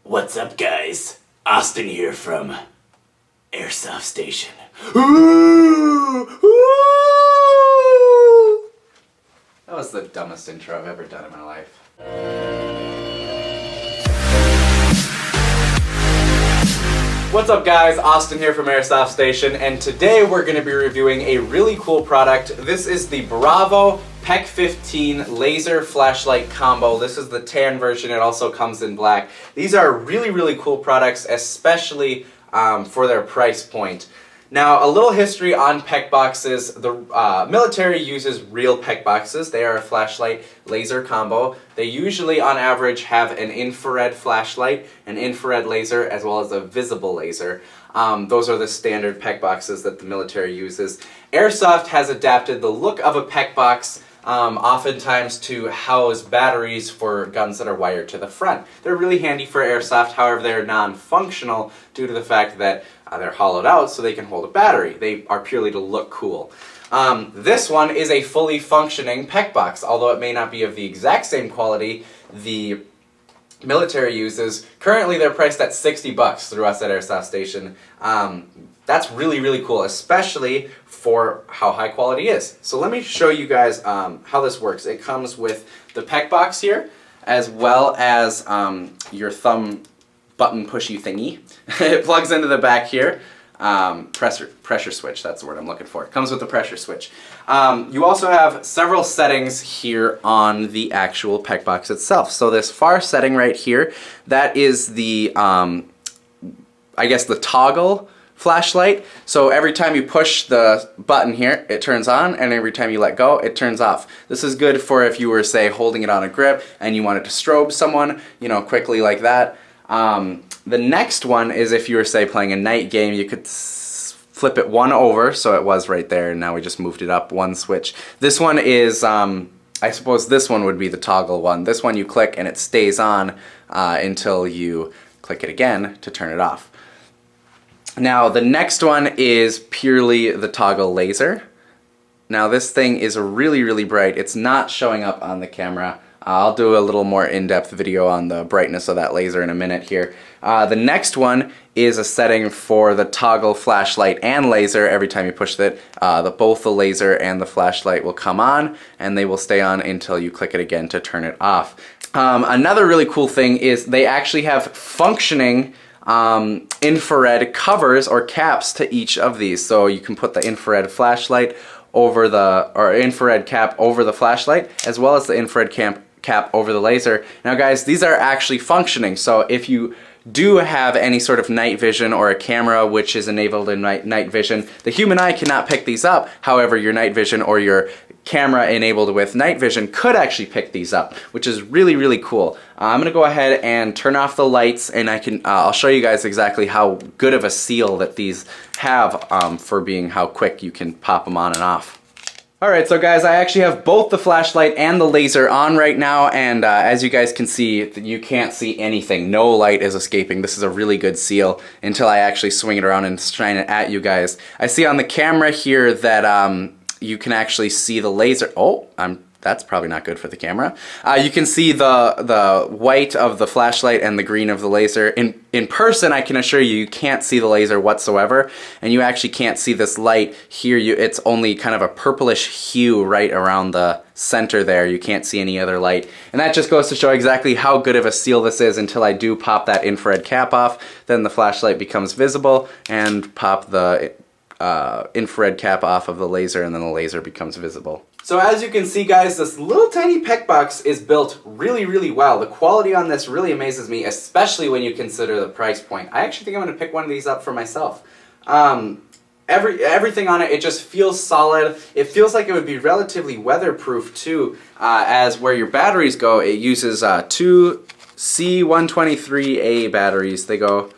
What's up, guys? Austin here from Airsoft Station. Ooh! Ooh! That was the dumbest intro I've ever done in my life. What's up, guys? Austin here from Airsoft Station, and today we're going to be reviewing a really cool product. This is the Bravo P15 laser flashlight combo. This is the tan version. It also comes in black. These are really cool products, especially for their price point. Now, a little history on PEQ boxes. The military uses real PEQ boxes. They are a flashlight laser combo. They usually, on average, have an infrared flashlight, an infrared laser, as well as a visible laser. Those are the standard PEQ boxes that the military uses. Airsoft has adapted the look of a PEQ box oftentimes to house batteries for guns that are wired to the front. They're really handy for airsoft, however they're non-functional due to the fact that they're hollowed out so they can hold a battery. They are purely to look cool. This one is a fully functioning PEQ box, although it may not be of the exact same quality the military uses. Currently they're priced at $60 through us at Airsoft Station. That's really cool, especially for how high quality it is. So let me show you guys how this works. It comes with the PEQ box here, as well as your thumb button pushy thingy. It plugs into the back here. Pressure switch, that's the word I'm looking for. It comes with the pressure switch. You also have several settings here on the actual PEQ box itself. So this far setting right here, that is the, I guess the toggle flashlight. So every time you push the button here, it turns on, and every time you let go, it turns off. This is good for if you were, say, holding it on a grip and you wanted to strobe someone, you know, quickly like that. The next one is if you were, say, playing a night game, you could flip it one over, so it was right there, and now we just moved it up one switch. This one is, I suppose this one would be the toggle one. This one you click and it stays on until you click it again to turn it off. Now the next one is purely the toggle laser. Now this thing is really bright. It's not showing up on the camera. I'll do a little more in-depth video on the brightness of that laser in a minute here. The next one is a setting for the toggle flashlight and laser. Every time you push it, both the laser and the flashlight will come on, and they will stay on until you click it again to turn it off. Another really cool thing is they actually have functioning infrared covers or caps to each of these. So you can put the infrared flashlight over the, or infrared cap over the flashlight, as well as the infrared cap over the laser. Now guys, these are actually functioning, so if you do have any sort of night vision or a camera which is enabled in night vision, the human eye cannot pick these up. However, your night vision or your camera enabled with night vision could actually pick these up, which is really cool. I'm gonna go ahead and turn off the lights, and I'll show you guys exactly how good of a seal that these have for being how quick you can pop them on and off. Alright, so guys, I actually have both the flashlight and the laser on right now, and as you guys can see, you can't see anything. No light is escaping. This is a really good seal until I actually swing it around and shine it at you guys. I see on the camera here that you can actually see the laser. Oh, that's probably not good for the camera. You can see the white of the flashlight and the green of the laser. In person, I can assure you, you can't see the laser whatsoever, and you actually can't see this light here. It's only kind of a purplish hue right around the center there. You can't see any other light, and that just goes to show exactly how good of a seal this is until I do pop that infrared cap off. Then the flashlight becomes visible, and pop the infrared cap off of the laser, and then the laser becomes visible. So as you can see, guys, this little tiny PEQ box is built really well. The quality on this really amazes me, especially when you consider the price point. I actually think I'm going to pick one of these up for myself. Everything on it, it just feels solid. It feels like it would be relatively weatherproof too, as where your batteries go, it uses two C123A batteries. They go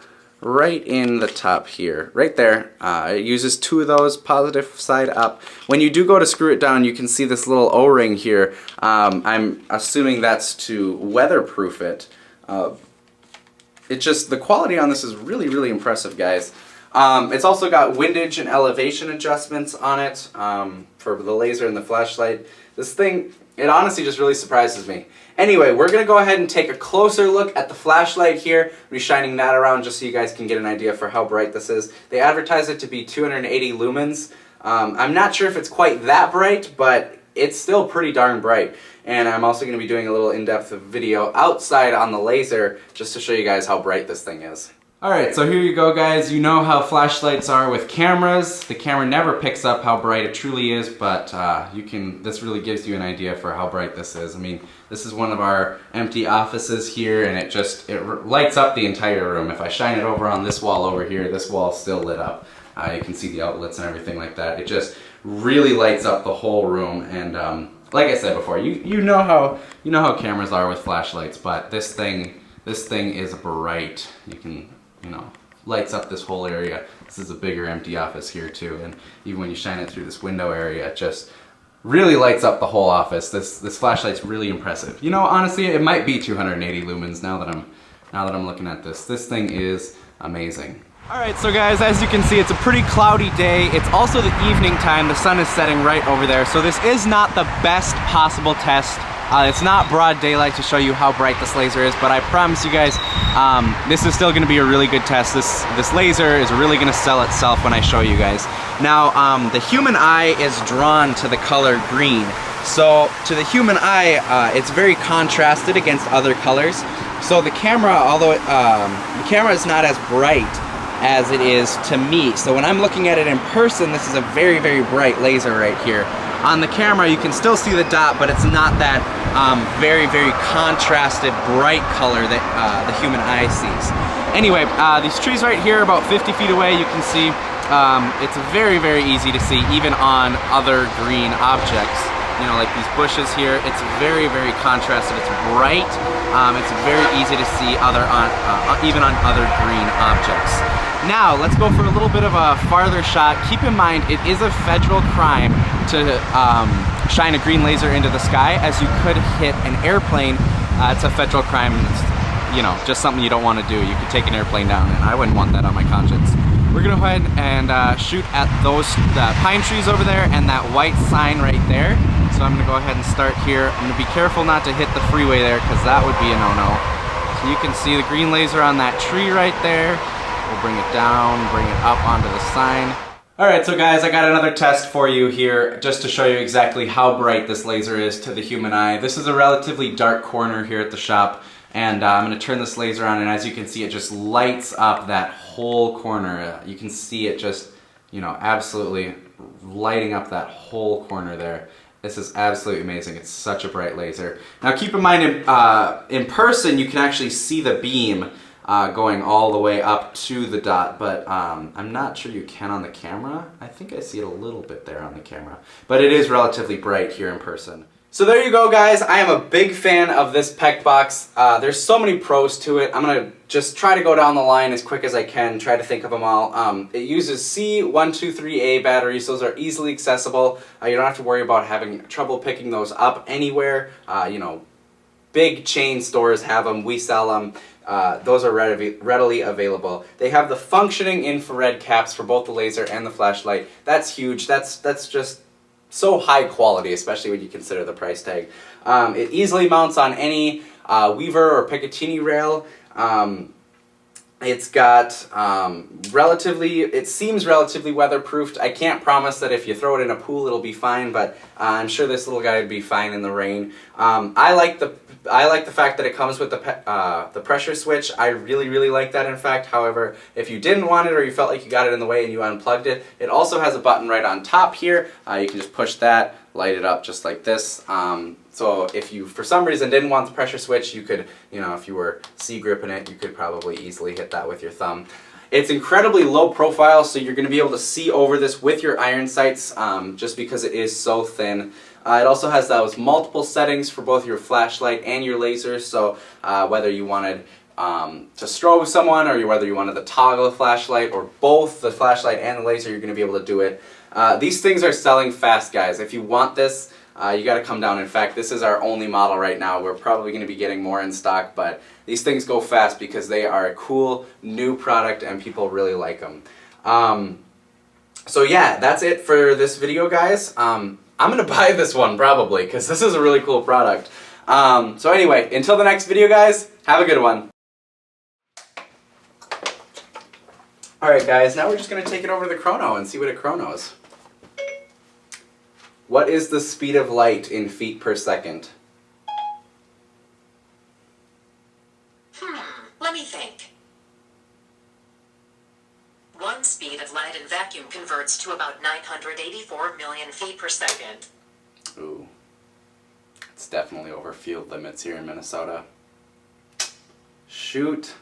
right in the top here, right there. It uses two of those, positive side up. When you do go to screw it down, you can see this little O-ring here. I'm assuming that's to weatherproof it. The quality on this is really impressive, guys. It's also got windage and elevation adjustments on it for the laser and the flashlight. This thing It honestly just really surprises me. Anyway, we're going to go ahead and take a closer look at the flashlight here. We'll be shining that around just so you guys can get an idea for how bright this is. They advertise it to be 280 lumens. I'm not sure if it's quite that bright, but it's still pretty darn bright. And I'm also going to be doing a little in-depth video outside on the laser just to show you guys how bright this thing is. Alright, so here you go guys. You know how flashlights are with cameras. The camera never picks up how bright it truly is, but this really gives you an idea for how bright this is. I mean, this is one of our empty offices here, and it lights up the entire room. If I shine it over on this wall over here, this wall is still lit up. You can see the outlets and everything like that. It just really lights up the whole room, and like I said before, you know how cameras are with flashlights, but this thing is bright. Lights up this whole area. This is a bigger empty office here too, and even when you shine it through this window area, it just really lights up the whole office. This flashlight's really impressive. Honestly, it might be 280 lumens now that I'm looking at this. This thing is amazing. Alright, so guys, as you can see, it's a pretty cloudy day. It's also the evening time. The sun is setting right over there, so this is not the best possible test. It's not broad daylight to show you how bright this laser is, but I promise you guys, this is still going to be a really good test. This laser is really going to sell itself when I show you guys. Now, the human eye is drawn to the color green. So, to the human eye, it's very contrasted against other colors. So the camera, although the camera is not as bright as it is to me. So when I'm looking at it in person, this is a very, very bright laser right here. On the camera, you can still see the dot, but it's not that very, very contrasted, bright color that the human eye sees. Anyway, these trees right here, about 50 feet away, you can see it's very, very easy to see, even on other green objects. Like these bushes here, it's very, very contrasted. It's bright. It's very easy to see even on other green objects. Now, let's go for a little bit of a farther shot. Keep in mind, it is a federal crime to shine a green laser into the sky, as you could hit an airplane. It's a federal crime. It's, just something you don't want to do. You could take an airplane down, and I wouldn't want that on my conscience. We're going to go ahead and shoot at the pine trees over there and that white sign right there. So I'm going to go ahead and start here. I'm going to be careful not to hit the freeway there, because that would be a no-no. So you can see the green laser on that tree right there. We'll bring it down, bring it up onto the sign. Alright, so guys, I got another test for you here just to show you exactly how bright this laser is to the human eye. This is a relatively dark corner here at the shop, and I'm going to turn this laser on, and as you can see, it just lights up that whole corner. You can see it just, absolutely lighting up that whole corner there. This is absolutely amazing. It's such a bright laser. Now keep in mind, in person, you can actually see the beam going all the way up to the dot, but I'm not sure you can on the camera. I think I see it a little bit there on the camera, but it is relatively bright here in person. So there you go, guys. I am a big fan of this PEQ box. There's so many pros to it. I'm going to just try to go down the line as quick as I can, try to think of them all. It uses C123A batteries. Those are easily accessible. You don't have to worry about having trouble picking those up anywhere. Big chain stores have them. We sell them. Those are readily available. They have the functioning infrared caps for both the laser and the flashlight. That's huge. That's just so high quality, especially when you consider the price tag. It easily mounts on any Weaver or Picatinny rail. It's got it seems relatively weatherproofed. I can't promise that if you throw it in a pool it'll be fine, but I'm sure this little guy would be fine in the rain. I like the fact that it comes with the pressure switch. I really like that, in fact. However, if you didn't want it or you felt like you got it in the way and you unplugged it, it also has a button right on top here. You can just push that, light it up just like this. So if you, for some reason, didn't want the pressure switch, you could, if you were C-gripping it, you could probably easily hit that with your thumb. It's incredibly low profile, so you're going to be able to see over this with your iron sights, just because it is so thin. It also has those multiple settings for both your flashlight and your laser, so whether you wanted to strobe someone or whether you wanted to toggle the flashlight or both the flashlight and the laser, you're going to be able to do it. These things are selling fast, guys. If you want this, you got to come down. In fact, this is our only model right now. We're probably going to be getting more in stock, but these things go fast because they are a cool new product and people really like them. So yeah, that's it for this video, guys. I'm gonna buy this one probably, because this is a really cool product. So anyway, until the next video, guys, have a good one. Alright guys, now we're just gonna take it over to the chrono and see what it chronos. What is the speed of light in feet per second? Let me think. One speed of light in vacuum converts to about 984 million feet per second. Ooh. It's definitely over field limits here in Minnesota. Shoot.